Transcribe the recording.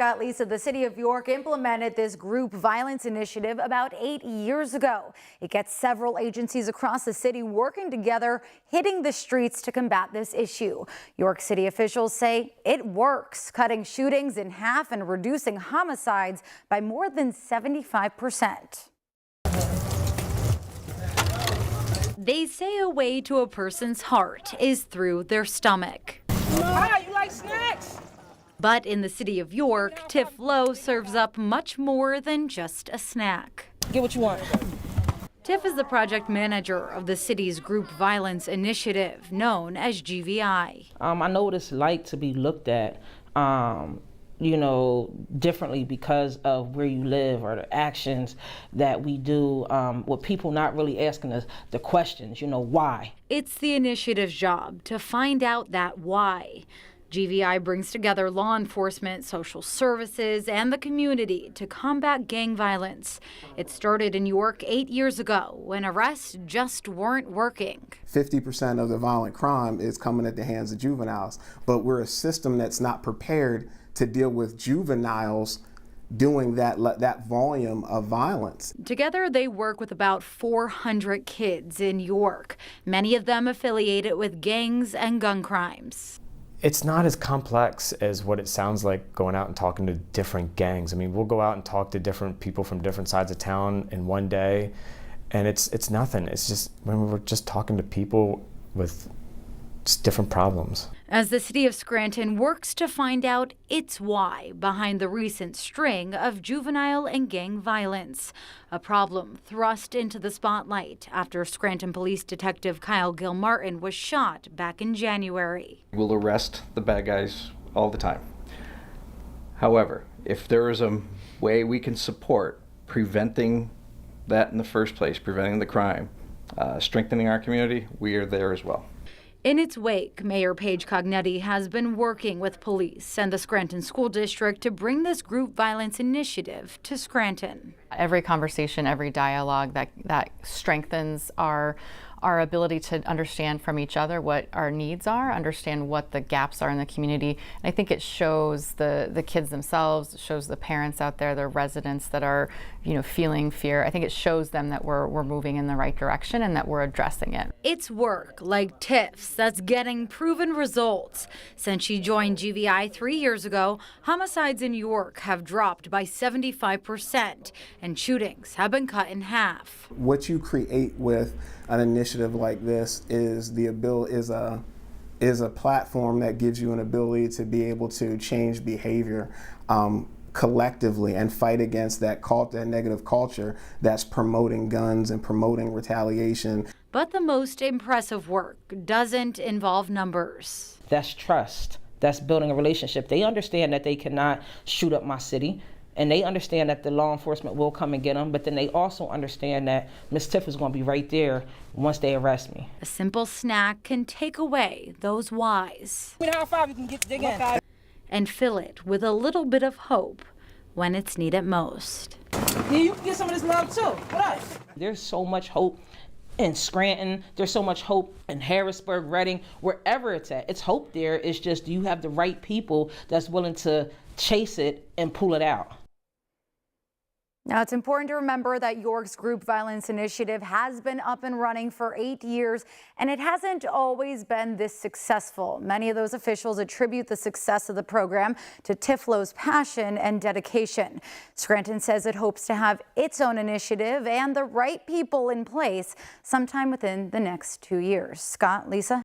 Scott, Lisa, the city of York implemented this group violence initiative about 8 years ago. It gets several agencies across the city working together, hitting the streets to combat this issue. York City officials say it works, cutting shootings in half and reducing homicides by more than 75%. They say a way to a person's heart is through their stomach. Hi, you like snacks? But in the city of York, Tiff Lowe serves up much more than just a snack. Get what you want. Tiff is the project manager of the city's group violence initiative, known as GVI. I know what it's like to be looked at, differently because of where you live or the actions that we do, with people not really asking us the questions, why. It's the initiative's job to find out that why. GVI brings together law enforcement, social services, and the community to combat gang violence. It started in York 8 years ago when arrests just weren't working. 50% of the violent crime is coming at the hands of juveniles, but we're a system that's not prepared to deal with juveniles doing that volume of violence. Together, they work with about 400 kids in York, many of them affiliated with gangs and gun crimes. It's not as complex as what it sounds like going out and talking to different gangs. I mean, we'll go out and talk to different people from different sides of town in one day, and it's nothing. It's just when we're just talking to people with just different problems. As the city of Scranton works to find out its why behind the recent string of juvenile and gang violence, a problem thrust into the spotlight after Scranton Police Detective Kyle Gilmartin was shot back in January. We'll arrest the bad guys all the time. However, if there is a way we can support preventing that in the first place, preventing the crime, strengthening our community, we are there as well. In its wake, Mayor Paige Cognetti has been working with police and the Scranton School District to bring this group violence initiative to Scranton. Every conversation, every dialogue that strengthens our ability to understand from each other what our needs are, understand what the gaps are in the community. And I think it shows the kids themselves, it shows the parents out there, the residents that are, feeling fear. I think it shows them that we're moving in the right direction and that we're addressing it. It's work like Tiff's that's getting proven results. Since she joined GVI 3 years ago, homicides in York have dropped by 75% and shootings have been cut in half. What you create with an initiative like this is a platform that gives you an ability to be able to change behavior collectively and fight against that negative culture that's promoting guns and promoting retaliation. But the most impressive work doesn't involve numbers. That's trust. That's building a relationship. They understand that they cannot shoot up my city, and they understand that the law enforcement will come and get them, but then they also understand that Miss Tiff is going to be right there once they arrest me. A simple snack can take away those whys. With high five, you can get dig in. And fill it with a little bit of hope when it's needed most. Yeah, you can get some of this love too. What else? There's so much hope in Scranton. There's so much hope in Harrisburg, Reading, wherever it's at. It's hope there. It's just you have the right people that's willing to chase it and pull it out. Now, it's important to remember that York's group violence initiative has been up and running for 8 years, and it hasn't always been this successful. Many of those officials attribute the success of the program to Tiff Lowe's passion and dedication. Scranton says it hopes to have its own initiative and the right people in place sometime within the next 2 years. Scott, Lisa?